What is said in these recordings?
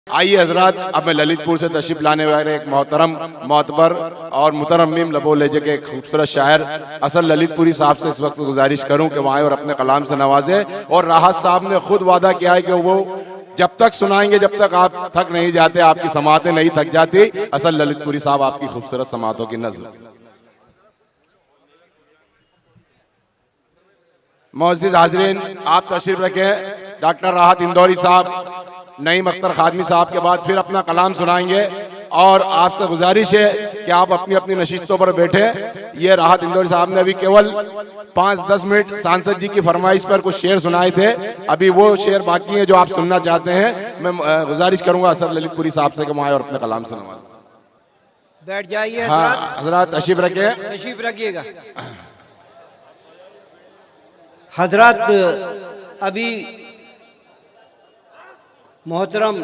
आइए हजरात, अब मैं ललितपुर से तशरीफ लाने वाले एक मोहतरम मोतबर और मुतरम्मिम लबो लहजे के एक खूबसूरत शायर असल ललितपुरी साहब से इस वक्त गुजारिश करूं कि वहाँ और अपने कलाम से नवाजे। और राहत साहब ने खुद वादा किया है कि वो जब तक सुनाएंगे जब तक आप थक नहीं जाते, आपकी समातें नहीं थक जाती। असल ललितपुरी साहब आपकी खूबसूरत समातों की नज़र। मोअज़्ज़िज़ हाज़रीन, आप तशरीफ रखें। डॉक्टर राहत इंदौरी साहब नईम अख्तर खादमी साहब के बाद फिर अपना कलाम सुनाएंगे और आपसे गुजारिश है कि आप अपनी अपनी नशिस्तों पर बैठे। ये राहत इंदौरी साहब ने अभी केवल 5-10 मिनट सांसद जी की फरमाइश पर कुछ शेर सुनाए थे, अभी वो शेर बाकी हैं जो आप सुनना चाहते हैं। मैं गुजारिश करूंगा असर ललितपुरी साहब से कि वहाँ और अपने कलाम सुनवा। बैठ जाइए। हाँ हजरात तशरीफ रखे, तशरीफ रखिएगा। हजरत अभी मोहतरम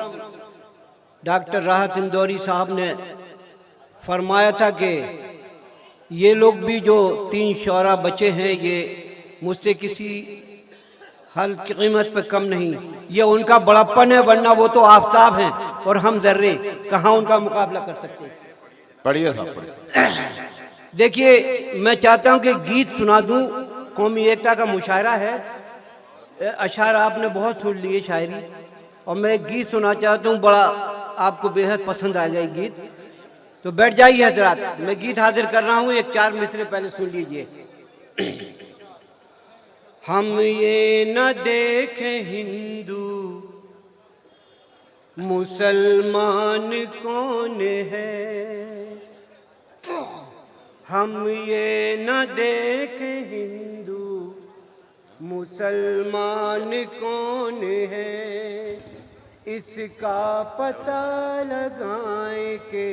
डॉक्टर राहत इंदौरी साहब ने फरमाया था कि ये लोग भी जो 3 शोरा बचे हैं ये मुझसे किसी हल की कीमत पे कम नहीं। ये उनका बड़प्पन है, वरना वो तो आफताब हैं और हम जर्रे, कहाँ उनका मुकाबला कर सकते हैं। पढ़िए साहब पढ़िए। देखिए, मैं चाहता हूँ कि गीत सुना दूँ। कौमी एकता का मुशायरा है, अशार आपने बहुत सुन लिए शायरी, और मैं एक गीत सुना चाहता हूँ, बड़ा आपको बेहद पसंद आएगा ये गीत। तो बैठ जाइए हजरात, मैं गीत हाजिर कर रहा हूँ। एक 4 मिसरे पहले सुन लीजिए। हम ये न देखें हिंदू मुसलमान कौन है, हम ये न देखें हिंदू मुसलमान कौन है, इसका पता लगाएं कि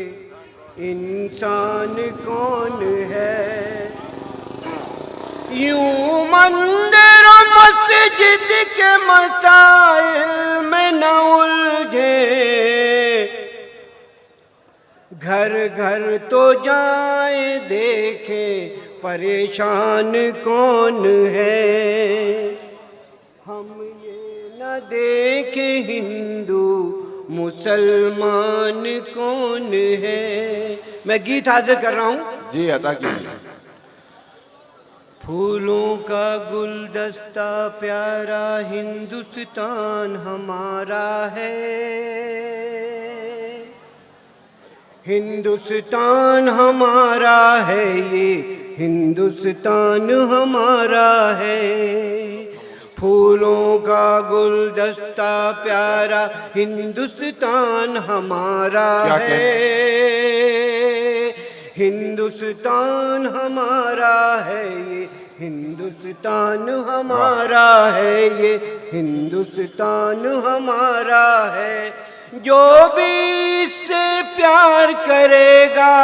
इंसान कौन है। यूं मंदिर मस्जिद के मसाइल में न उलझे, घर घर तो जाए देखे परेशान कौन है। हम ये न देखे हिंदू मुसलमान कौन है। मैं गीत हाजिर कर रहा हूँ जी, अदा कीजिए। फूलों का गुलदस्ता प्यारा हिंदुस्तान हमारा है, हिंदुस्तान हमारा है, ये हिंदुस्तान हमारा है। फूलों का गुलदस्ता प्यारा हिंदुस्तान हमारा है, हिंदुस्तान हमारा है, ये हिंदुस्तान हमारा है, ये हिंदुस्तान हमारा है। जो भी इससे प्यार करेगा,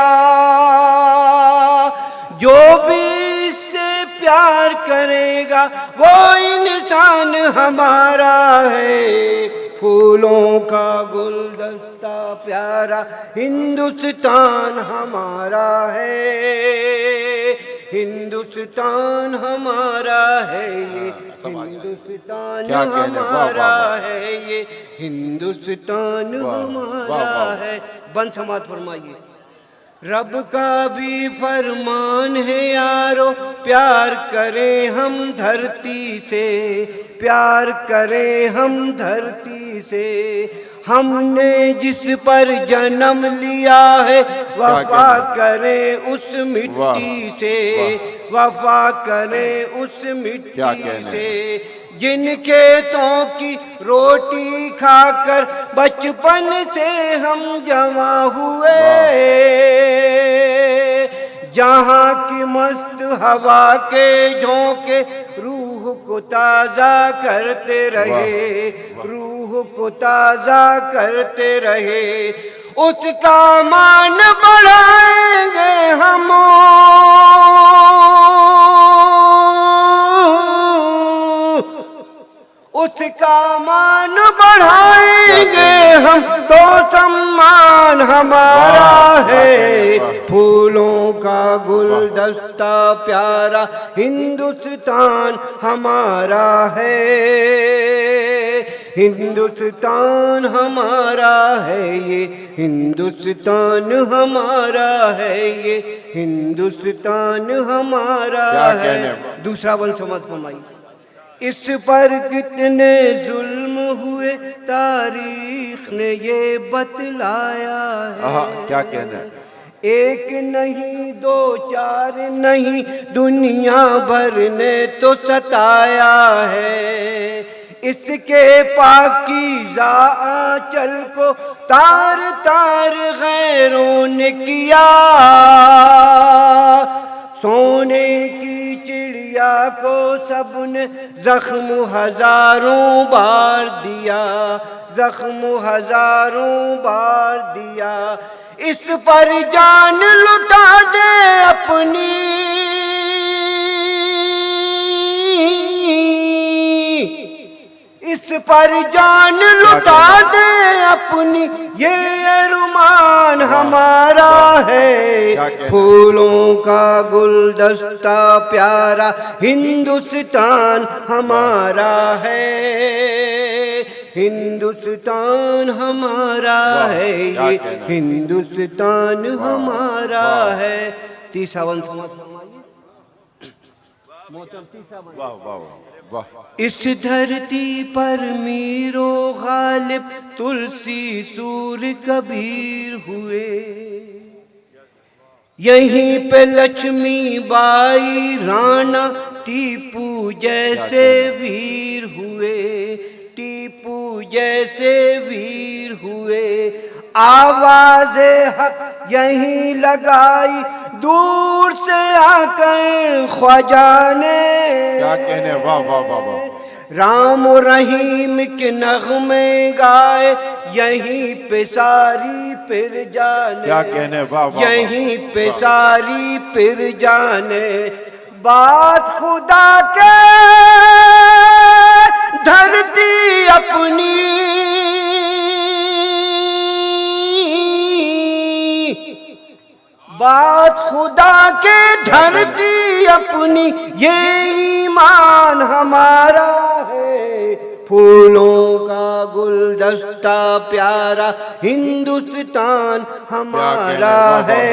जो भी इससे प्यार करेगा, वो इंसान हमारा है। फूलों का गुलदस्ता प्यारा हिंदुस्तान हमारा है, हिंदुस्तान हमारा है, ये हिंदुस्तान हमारा है, ये हिंदुस्तान हमारा है। बंद समात फरमाइए। रब का भी फरमान है यारो, प्यार करें हम धरती से, प्यार करें हम धरती से। हमने जिस पर जन्म लिया है वफा करें उस मिट्टी से, वफा करें उस मिट्टी से। जिन खेतों की रोटी खाकर बचपन से हम जमा हुए, जहाँ की मस्त हवा के झोंके रूह को ताज़ा करते रहे, रूह को ताज़ा करते रहे। उसका मान बढ़ाएंगे हम, उसका मान बढ़ाएंगे हम तो सम्मान एरुमान हमारा है, फूलों का गुलदस्ता प्यारा हिंदुस्तान हमारा है, हिंदुस्तान हमारा है ये, हिंदुस्तान हमारा है ये, हिंदुस्तान हमारा है। दूसरा वन समझ फरमाइए। इस पर कितने जुल्म हुए तारीख ने ये बतलाया है। क्या कहना है? एक नहीं दो चार नहीं दुनिया भर ने तो सताया है, इसके पाकीज़ा आंचल को तार तार गैरों ने किया, सोने की चिड़िया को सबने जख्म हजारों बार दिया, जख्म हजारों बार दिया। इस पर जान लुटा दे अपनी, इस पर जान लुटा दे अपनी, ये अरमान हमारा है, फूलों का गुलदस्ता प्यारा हिंदुस्तान हमारा है, हिंदुस्तान हमारा है ये, हिंदुस्तान हमारा है। तीसरा वन समझ फरमाइए। वाह वाह वाह। इस धरती पर मीरो गालिब तुलसी सूर कबीर हुए, यहीं पे लक्ष्मी बाई राणा टीपू जैसे वीर हुए, टीपू जैसे वीर हुए। आवाज़े हक यहीं लगाई दूर से आकर ख्वाजा ने, क्या कहने, वाह वाह वाह वाह। राम और रहीम के नगमे गाए यहीं पे सारी फिर जाने, क्या कहने, वाह वाह। यहीं पे सारी फिर जाने। बात खुदा के धरती अपनी, बात खुदा के धरती अपनी, ये ईमान हमारा है, फूलों का गुलदस्ता प्यारा हिंदुस्तान हमारा है,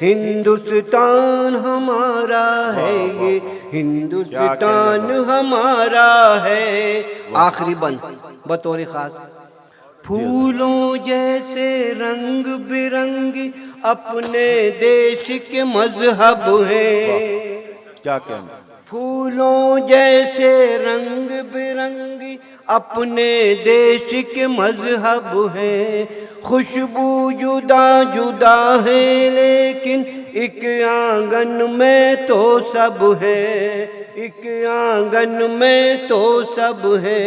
हिंदुस्तान हमारा है ये, हिंदुस्तान हमारा है। आखिरी बंद बतौर खास। फूलों जैसे रंग बिरंगी अपने देश के मजहब हैं, क्या कहना। फूलों जैसे रंग बिरंगी अपने देश के मजहब हैं। खुशबू जुदा जुदा है लेकिन एक आंगन में तो सब है, एक आंगन में तो सब है।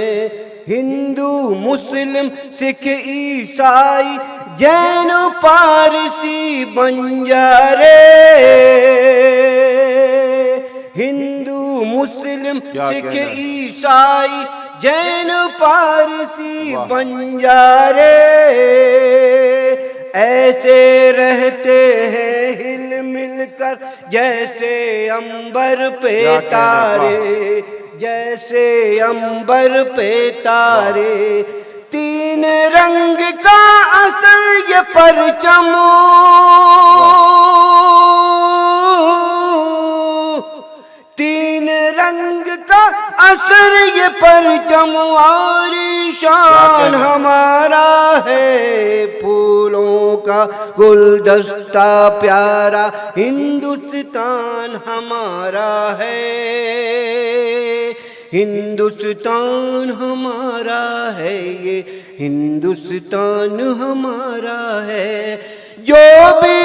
हिंदू मुस्लिम सिख ईसाई जैन पारसी बंजारे, हिंदू मुस्लिम सिख ईसाई जैन पारसी बंजारे, ऐसे रहते हैं हिल मिलकर जैसे अंबर पे तारे, जैसे अंबर पे तारे। तीन रंग का असर ये परचम, तीन रंग का असर ये परचम और शान हमारा है, फूलों का गुलदस्ता प्यारा हिंदुस्तान हमारा है, हिंदुस्तान हमारा है ये, हिंदुस्तान हमारा है। जो भी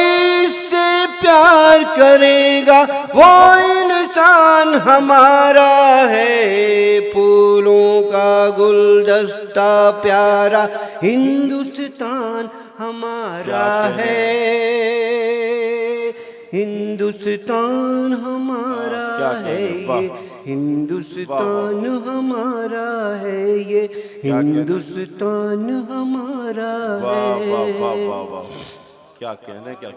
इससे प्यार करेगा वो इंसान हमारा है, फूलों का गुलदस्ता प्यारा हिंदुस्तान हमारा है, हिंदुस्तान हमारा है ये, हिंदुस्तान हमारा है ये, हिंदुस्तान हमारा वाह वाह वाह है। वाह वाह, क्या कहने क्या